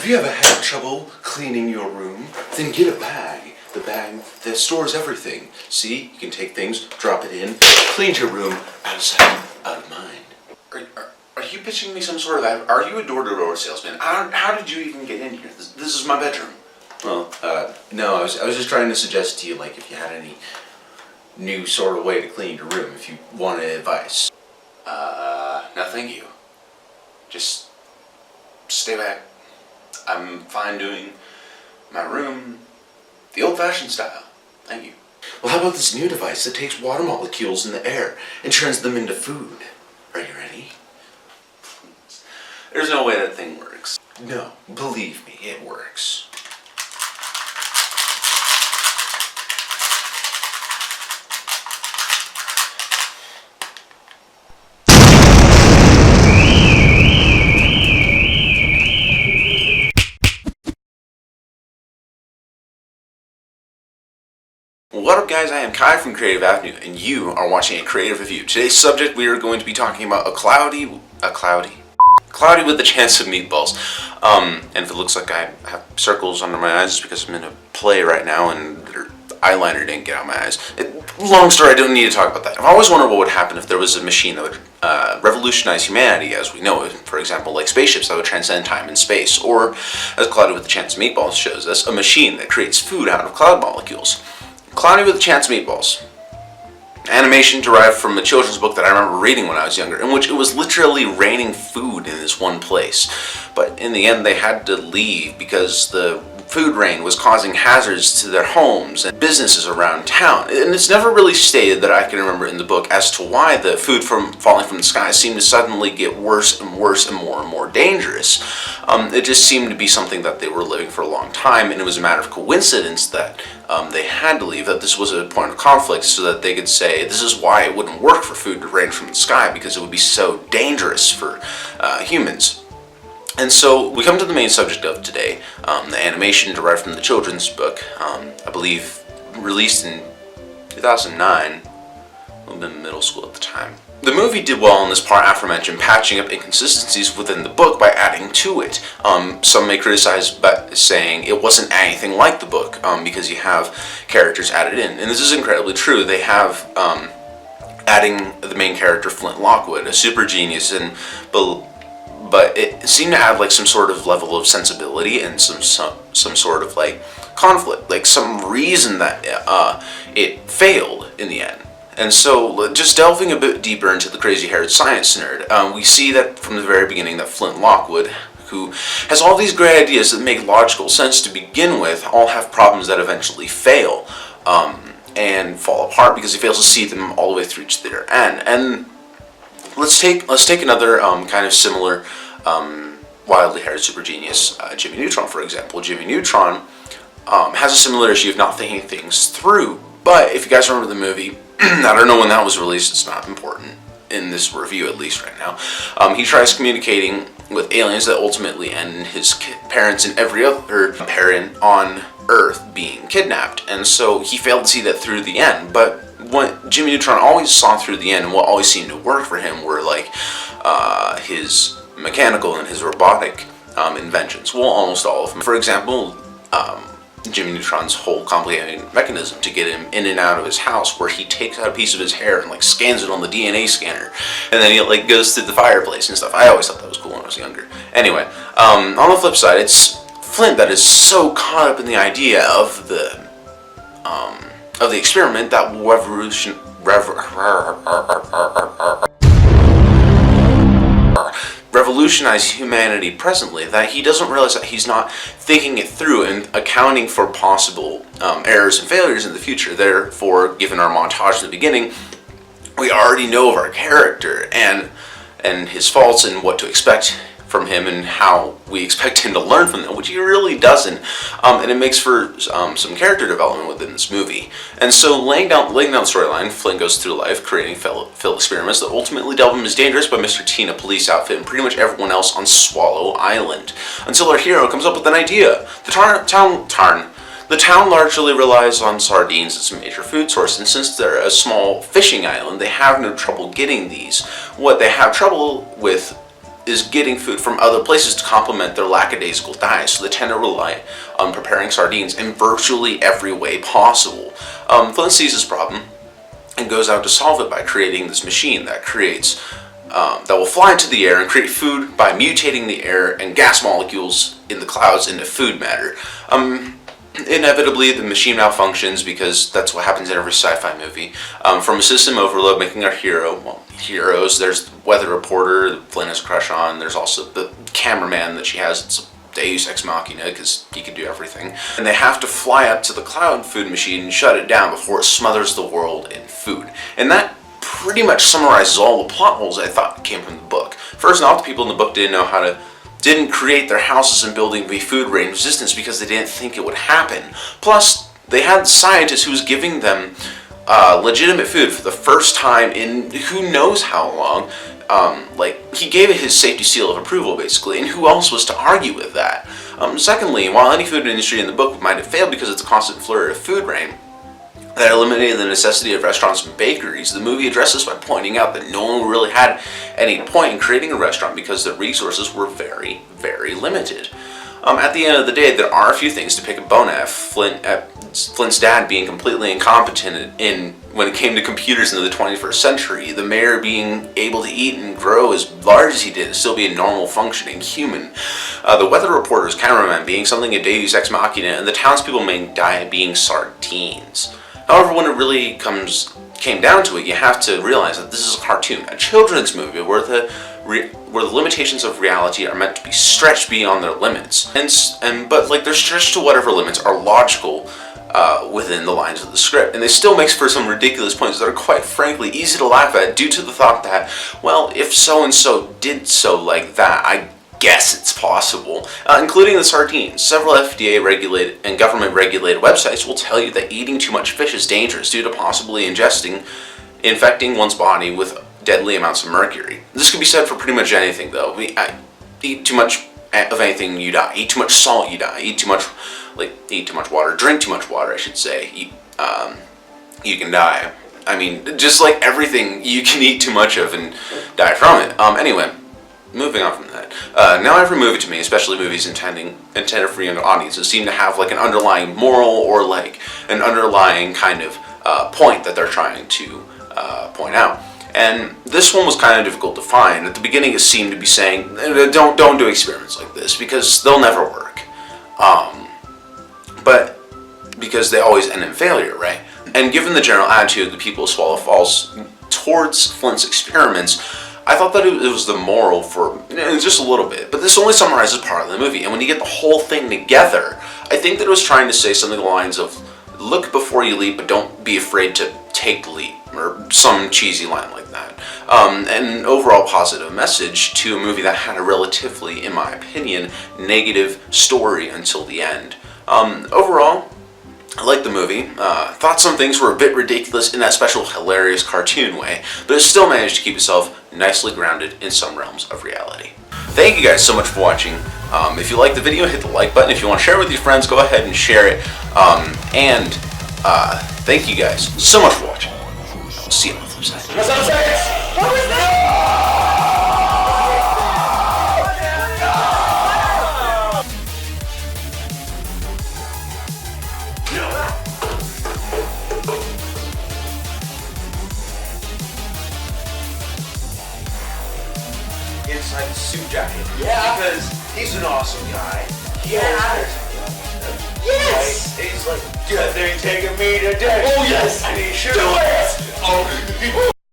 Have you ever had trouble cleaning your room? Then get a bag. The bag that stores everything. See, you can take things, drop it in, clean your room, out of sight, out of mind. Are you pitching me some sort of... Are you a door-to-door salesman? How did you even get in here? This is my bedroom. Well, no, I was just trying to suggest to you, like, if you had any new sort of way to clean your room, if you wanted advice. No thank you. Just stay back. I'm fine doing my room the old-fashioned style. Thank you. Well, how about this new device that takes water molecules in the air and turns them into food? Are you ready? There's no way that thing works. No, believe me, it works. What up guys, I am Kai from Creative Avenue and you are watching a creative review. Today's subject we are going to be talking about cloudy with a chance of meatballs. And if it looks like I have circles under my eyes, it's because I'm in a play right now and eyeliner didn't get out my eyes. Long story, I don't need to talk about that. I've always wondered what would happen if there was a machine that would revolutionize humanity as we know it. For example, like spaceships that would transcend time and space, or, as Cloudy with a Chance of Meatballs shows us, a machine that creates food out of cloud molecules. Cloudy with a Chance of Meatballs. Animation derived from a children's book that I remember reading when I was younger, in which it was literally raining food in this one place. But in the end they had to leave because the food rain was causing hazards to their homes and businesses around town. And it's never really stated that I can remember in the book as to why the food from falling from the sky seemed to suddenly get worse and worse and more dangerous. It just seemed to be something that they were living for a long time, and it was a matter of coincidence that they had to leave, that this was a point of conflict so that they could say this is why it wouldn't work for food to rain from the sky, because it would be so dangerous for humans. And so we come to the main subject of today, the animation derived from the children's book, I believe released in 2009, I was in middle school at the time. The movie did well in this part aforementioned, patching up inconsistencies within the book by adding to it. Some may criticize by saying it wasn't anything like the book because you have characters added in, and this is incredibly true. They have adding the main character Flint Lockwood, a super genius, but it seemed to add like some sort of level of sensibility and some sort of like conflict, like some reason that it failed in the end. And so, just delving a bit deeper into the crazy-haired science nerd, we see that from the very beginning that Flint Lockwood, who has all these great ideas that make logical sense to begin with, all have problems that eventually fail and fall apart because he fails to see them all the way through to their end. And let's take another kind of similar wildly haired super genius, Jimmy Neutron, for example. Jimmy Neutron has a similar issue of not thinking things through. But if you guys remember the movie, I don't know when that was released, it's not important in this review at least right now. He tries communicating with aliens that ultimately end in his parents and every other parent on Earth being kidnapped. And so he failed to see that through the end. But what Jimmy Neutron always saw through the end and what always seemed to work for him were like his mechanical and his robotic inventions. Well, almost all of them. For example, Jimmy Neutron's whole complicated mechanism to get him in and out of his house, where he takes out a piece of his hair and like scans it on the DNA scanner, and then he like goes through the fireplace and stuff. I always thought that was cool when I was younger. Anyway, on the flip side, it's Flint that is so caught up in the idea of the experiment that will revolutionize humanity presently, that he doesn't realize that he's not thinking it through and accounting for possible errors and failures in the future. Therefore, given our montage in the beginning, we already know of our character and his faults and what to expect from him and how we expect him to learn from them, which he really doesn't, and it makes for some character development within this movie. And so laying down the storyline, Flint goes through life creating failed experiments that ultimately delve him as dangerous by Mr. T in a police outfit and pretty much everyone else on Swallow Island, until our hero comes up with an idea. The town largely relies on sardines as a major food source, and since they're a small fishing island, they have no trouble getting these. What they have trouble with is getting food from other places to complement their lackadaisical diet, so they tend to rely on preparing sardines in virtually every way possible. Flint sees this problem and goes out to solve it by creating this machine that creates that will fly into the air and create food by mutating the air and gas molecules in the clouds into food matter. Inevitably, the machine malfunctions because that's what happens in every sci-fi movie. From a system overload making our heroes, there's the weather reporter that Flynn has a crush on, there's also the cameraman that she has, it's a Deus Ex Machina because he can do everything. And they have to fly up to the cloud food machine and shut it down before it smothers the world in food. And that pretty much summarizes all the plot holes I thought came from the book. First off, the people in the book didn't create their houses and buildings to be food rain resistance because they didn't think it would happen. Plus, they had scientists who was giving them legitimate food for the first time in who knows how long. He gave it his safety seal of approval, basically, and who else was to argue with that? Secondly, while any food industry in the book might have failed because it's a constant flurry of food rain that eliminated the necessity of restaurants and bakeries, the movie addresses by pointing out that no one really had any point in creating a restaurant because the resources were very, very limited. At the end of the day, there are a few things to pick a bone at. Flint's dad being completely incompetent when it came to computers in the 21st century, the mayor being able to eat and grow as large as he did and still be a normal functioning human, the weather reporter's cameraman being something a Deus Ex Machina, and the townspeople main diet being sardines. However, when it really came down to it, you have to realize that this is a cartoon, a children's movie where the limitations of reality are meant to be stretched beyond their limits, but they're stretched to whatever limits are logical within the lines of the script, and it still makes for some ridiculous points that are quite frankly easy to laugh at due to the thought that, well, if so and so did so like that, I guess it's possible, including the sardines. Several FDA regulated and government regulated websites will tell you that eating too much fish is dangerous due to possibly infecting one's body with deadly amounts of mercury. This could be said for pretty much anything, though. Eat too much of anything, you die. Eat too much salt, you die. Eat too much water. Drink too much water, I should say. You can die. I mean, just like everything, you can eat too much of and die from it. Anyway, moving on from that. Now every movie to me, especially movies intended for young audiences, seem to have like an underlying moral or like an underlying kind of point that they're trying to point out. And this one was kind of difficult to find. At the beginning, it seemed to be saying, don't do experiments like this because they'll never work. But because they always end in failure, right? And given the general attitude of the people of Swallow Falls towards Flint's experiments, I thought that it was the moral for just a little bit. But this only summarizes part of the movie. And when you get the whole thing together, I think that it was trying to say something along the lines of, look before you leap, but don't be afraid to take the leap, or some cheesy line like that. An overall positive message to a movie that had a relatively, in my opinion, negative story until the end. Overall, I liked the movie. Thought some things were a bit ridiculous in that special hilarious cartoon way, but it still managed to keep itself nicely grounded in some realms of reality. Thank you guys so much for watching. If you liked the video, hit the like button. If you want to share it with your friends, go ahead and share it. Thank you guys so much for watching. I'll see you on the flip side. What was that? Inside the suit jacket. Yeah. Because he's an awesome guy. Yes. Yes. Right? He's like, good thing taking me today. Oh yes. And he should Do it. Oh.